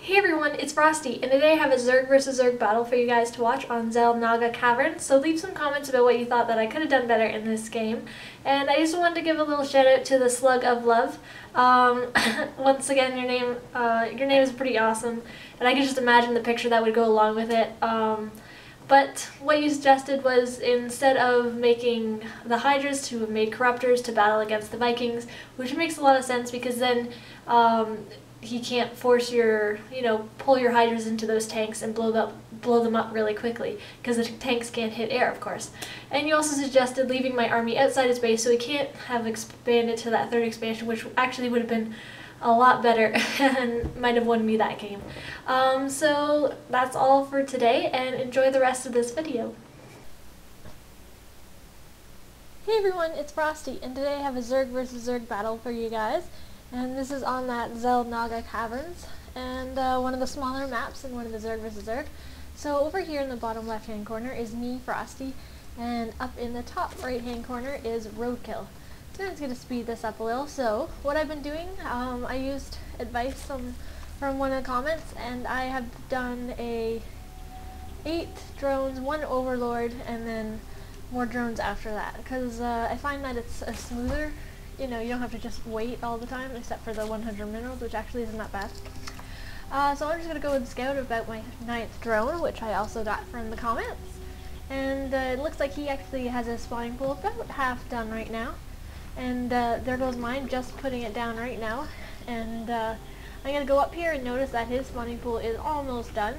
Hey everyone, it's Frosty, and today I have a Zerg versus Zerg battle for you guys to watch on Xel Naga Caverns, so leave some comments about what you thought that I could have done better in this game. And I just wanted to give a little shout out to the Slug of Love. Once again, your name is pretty awesome, and I can just imagine the picture that would go along with it. But what you suggested was instead of making the Hydras to have made Corruptors to battle against the Vikings, which makes a lot of sense because then he can't force your, pull your Hydras into those tanks and blow them up really quickly, because the tanks can't hit air, of course. And you also suggested leaving my army outside his base so he can't have expanded to that third expansion, which actually would have been a lot better and might have won me that game. So that's all for today, and enjoy the rest of this video. Hey everyone, it's Frosty, and today I have a Zerg versus Zerg battle for you guys. And this is on that Xel Naga Caverns, and one of the smaller maps in one of the Zerg vs. Zerg. So over here in the bottom left hand corner is me, Frosty, and up in the top right hand corner is Roadkill. So I'm just going to speed this up a little. So what I've been doing, I used advice from one of the comments, and I have done 8 drones, 1 overlord, and then more drones after that, because I find that it's a smoother. You don't have to just wait all the time, except for the 100 minerals, which actually isn't that bad. So I'm just going to go and scout about my 9th drone, which I also got from the comments. And it looks like he actually has a spawning pool about half done right now. And there goes mine, just putting it down right now. And I'm going to go up here and notice that his spawning pool is almost done.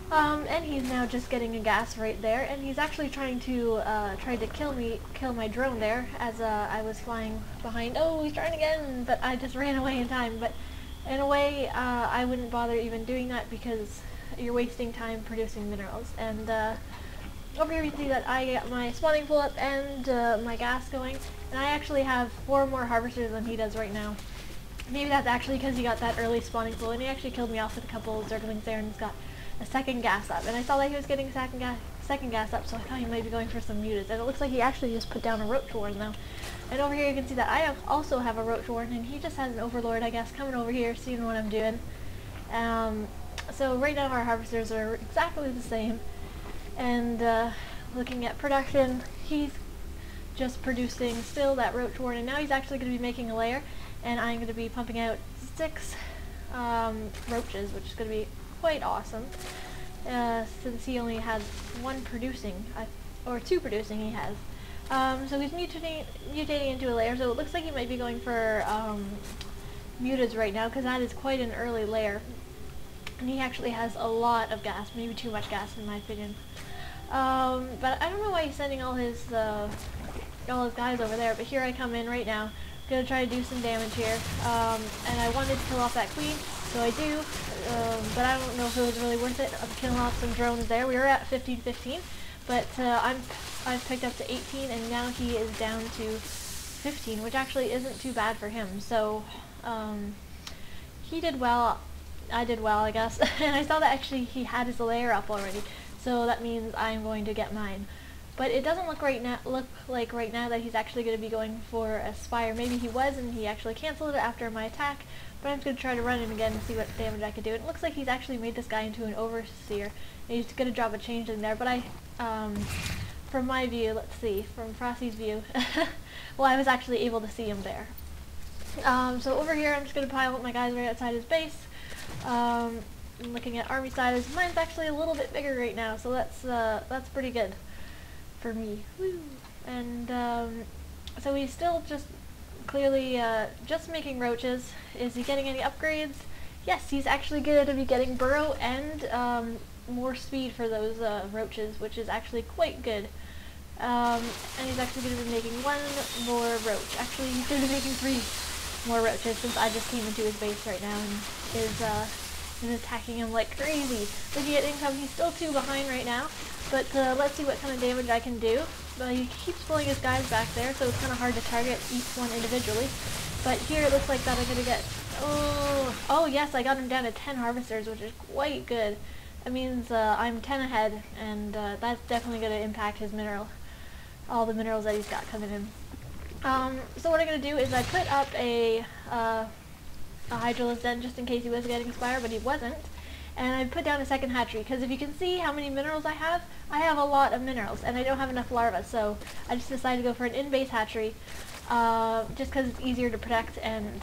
And he's now just getting a gas right there, and he's actually trying to kill my drone there as I was flying behind. Oh, he's trying again, but I just ran away in time. But in a way, I wouldn't bother even doing that because you're wasting time producing minerals. And over here you see that I got my spawning pool up and my gas going, and I actually have 4 more harvesters than he does right now. Maybe that's actually because he got that early spawning pool, and he actually killed me off with a couple of Zerglings there, and he's got a second gas up, and I saw that he was getting second gas up, so I thought he might be going for some mutants, and it looks like he actually just put down a roach warren now. And over here you can see that I also have a roach warren, and he just has an overlord, I guess, coming over here, seeing what I'm doing. So right now our harvesters are exactly the same, and looking at production, he's just producing still that roach warren, and now he's actually going to be making a lair, and I'm going to be pumping out 6 roaches, which is going to be quite awesome, since he only has 1 producing, or 2 producing he has. So he's mutating into a lair, so it looks like he might be going for mutants right now, because that is quite an early lair. And he actually has a lot of gas, maybe too much gas in my opinion. But I don't know why he's sending all his guys over there, but here I come in right now. Gonna try to do some damage here, and I wanted to kill off that queen, so I do, but I don't know if it was really worth it. I'm killing off some drones there. We were at 15-15, but I've picked up to 18, and now he is down to 15, which actually isn't too bad for him. So he did well, I did well, I guess. And I saw that actually he had his layer up already, so that means I'm going to get mine. But it doesn't look like right now that he's actually going to be going for a spire. Maybe he was, and he actually canceled it after my attack. But I'm just going to try to run him again and see what damage I can do. It looks like he's actually made this guy into an overseer, and he's going to drop a changeling there. But from my view, let's see, from Frosty's view, well, I was actually able to see him there. So over here, I'm just going to pile up my guys right outside his base. I'm looking at army sizes. Mine's actually a little bit bigger right now, so that's pretty good for me. Woo. And so he's still just clearly just making roaches. Is he getting any upgrades? Yes, he's actually going to be getting burrow and more speed for those roaches, which is actually quite good. And he's actually going to be making 1 more roach. Actually, he's going to be making 3 more roaches, since I just came into his base right now and is attacking him like crazy. Looking at income, he's still 2 behind right now. But let's see what kind of damage I can do. He keeps pulling his guys back there, so it's kind of hard to target each one individually. But here it looks like that I'm going to get... Oh yes, I got him down to 10 harvesters, which is quite good. That means I'm 10 ahead, and that's definitely going to impact his all the minerals that he's got coming in. So what I'm going to do is I put up a a Hydralisk den just in case he was getting Spire, but he wasn't. And I put down a second hatchery, because if you can see how many minerals I have a lot of minerals, and I don't have enough larvae, so I just decided to go for an in-base hatchery, just because it's easier to protect, and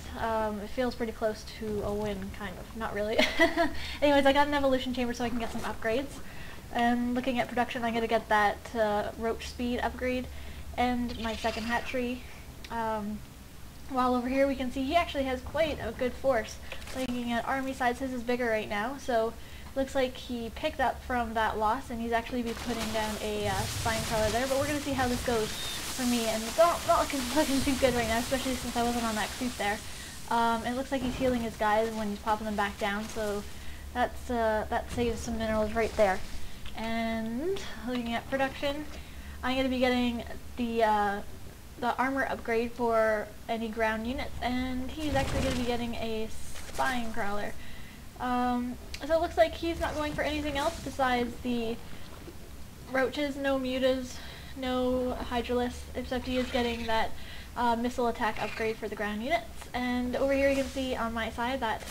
it feels pretty close to a win, kind of. Not really. Anyways, I got an evolution chamber so I can get some upgrades. And looking at production, I'm going to get that roach speed upgrade, and my second hatchery. While over here we can see he actually has quite a good force. Looking at army size, his is bigger right now, so looks like he picked up from that loss, and he's actually be putting down a spine crawler there. But we're going to see how this goes for me, and it's not looking too good right now, especially since I wasn't on that creep there. It looks like he's healing his guys when he's popping them back down, so that saves some minerals right there. And looking at production, I'm going to be getting the armor upgrade for any ground units, and he's actually going to be getting a spine crawler. So it looks like he's not going for anything else besides the roaches, no mutas, no hydralisks, except he is getting that missile attack upgrade for the ground units. And over here you can see on my side that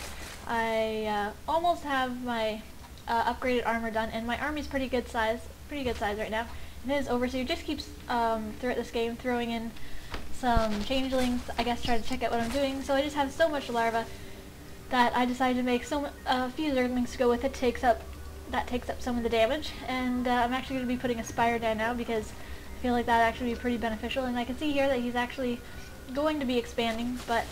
I almost have my upgraded armor done, and my army's pretty good size right now. And his overseer just keeps throughout this game throwing in some changelings, I guess, try to check out what I'm doing. So I just have so much larva that I decided to make a few zerglings to go with it. That takes up some of the damage, and I'm actually going to be putting a spire down now because I feel like that actually be pretty beneficial. And I can see here that he's actually going to be expanding, but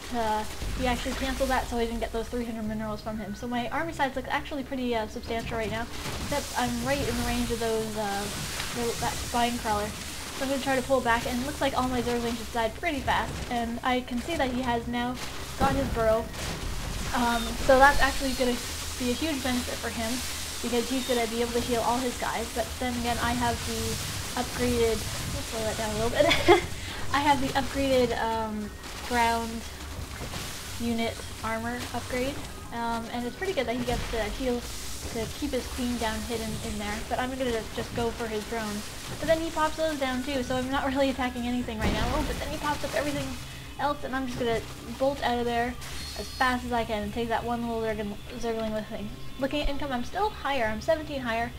he actually canceled that, so I didn't get those 300 minerals from him. So my army size looks actually pretty substantial right now, except I'm right in the range of those that spine crawler. So I'm going to try to pull back, and it looks like all my zerglings just died pretty fast, and I can see that he has now got his burrow. So that's actually going to be a huge benefit for him, because he's going to be able to heal all his guys. But then again, I have the upgraded, let's slow that down a little bit. I have the upgraded ground unit armor upgrade, and it's pretty good that he gets to heal to keep his queen down hidden in there. But I'm going to just go for his drones. But then he pops those down too, so I'm not really attacking anything right now. Oh, but then he pops up everything else, and I'm just going to bolt out of there as fast as I can and take that one little zergling with me. Looking at income, I'm still higher. I'm 17 higher.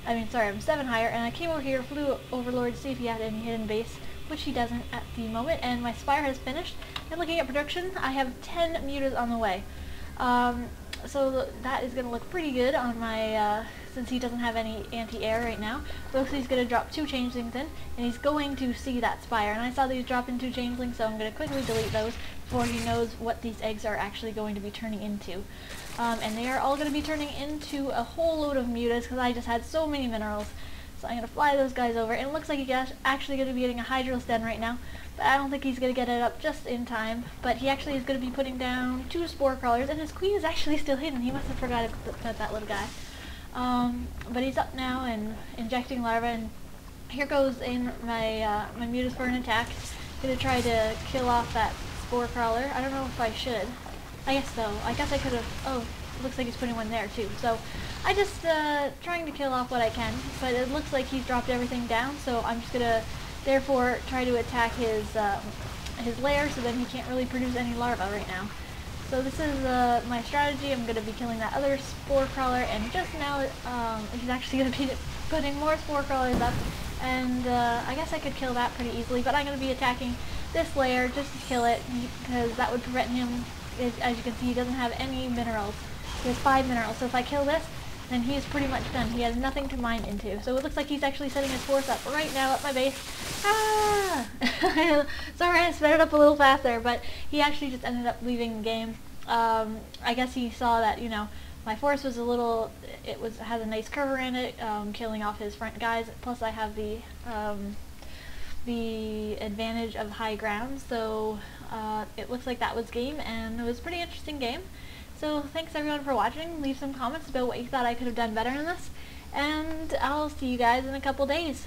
I'm 7 higher, and I came over here, flew Overlord to see if he had any hidden base, which he doesn't at the moment, and my spire has finished. And looking at production, I have 10 mutas on the way. So that is going to look pretty good on my, since he doesn't have any anti-air right now. Looks like he's going to drop 2 changelings in, and he's going to see that spire. And I saw that he's dropping 2 changelings, so I'm going to quickly delete those before he knows what these eggs are actually going to be turning into. And they are all going to be turning into a whole load of mutas, because I just had so many minerals. So I'm going to fly those guys over, and it looks like he's actually going to be getting a Hydralisk den right now, but I don't think he's going to get it up just in time. But he actually is going to be putting down 2 spore crawlers, and his queen is actually still hidden. He must have forgot about that little guy. But he's up now and injecting larvae, and here goes in my my mutas for an attack. Going to try to kill off that spore crawler. I don't know if I should. I guess so. I guess I could have. Oh, it looks like he's putting one there too. So I just trying to kill off what I can, but it looks like he's dropped everything down, so I'm just gonna therefore try to attack his lair, so then he can't really produce any larvae right now. So this is my strategy. I'm gonna be killing that other spore crawler, and just now he's actually gonna be putting more spore crawlers up, and I guess I could kill that pretty easily, but I'm gonna be attacking this lair just to kill it, because that would prevent him. As you can see, he doesn't have any minerals. He has 5 minerals, so if I kill this, then he's pretty much done. He has nothing to mine into. So it looks like he's actually setting his force up right now at my base. Ah! Sorry, I sped it up a little faster, but he actually just ended up leaving the game. I guess he saw that, you know, my force was a little, has a nice curve in it, killing off his front guys. Plus I have the advantage of high ground, so it looks like that was game, and it was a pretty interesting game. So thanks everyone for watching. Leave some comments about what you thought I could have done better in this, and I'll see you guys in a couple days.